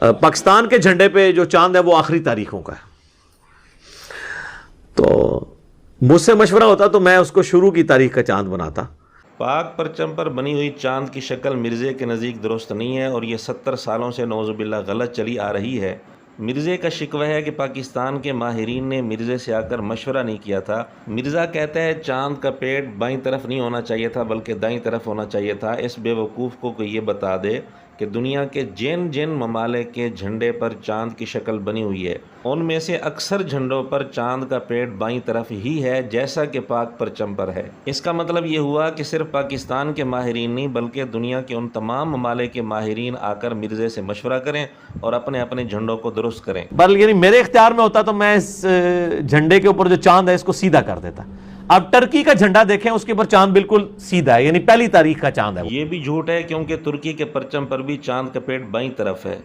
پاکستان کے جھنڈے پہ جو چاند ہے وہ آخری تاریخوں کا ہے. تو مجھ سے مشورہ ہوتا تو میں اس کو شروع کی تاریخ کا چاند بناتا. پاک پرچم پر بنی ہوئی چاند کی شکل مرزے کے نزدیک درست نہیں ہے اور یہ 70 سالوں سے نعوذ باللہ غلط چلی آ رہی ہے. مرزے کا شکوہ ہے کہ پاکستان کے ماہرین نے مرزے سے آ کر مشورہ نہیں کیا تھا. مرزا کہتا ہے چاند کا پیٹ بائیں طرف نہیں ہونا چاہیے تھا بلکہ دائیں طرف ہونا چاہیے تھا. اس بے وقوف کو کوئی یہ بتا دے کہ دنیا کے جن جن ممالک کے جھنڈے پر چاند کی شکل بنی ہوئی ہے ان میں سے اکثر جھنڈوں پر چاند کا پیٹ بائیں طرف ہی ہے جیسا کہ پاک پرچم پر ہے. اس کا مطلب یہ ہوا کہ صرف پاکستان کے ماہرین نہیں بلکہ دنیا کے ان تمام ممالک کے ماہرین آ کر مرزے سے مشورہ کریں اور اپنے اپنے جھنڈوں کو درست کریں. بل یعنی میرے اختیار میں ہوتا تو میں اس جھنڈے کے اوپر جو چاند ہے اس کو سیدھا کر دیتا. اب ٹرکی کا جھنڈا دیکھیں اس کے اوپر چاند بالکل سیدھا ہے، یعنی پہلی تاریخ کا چاند ہے. یہ بھی جھوٹ ہے کیونکہ ترکی کے پرچم پر بھی چاند کا پیٹ بائیں طرف ہے.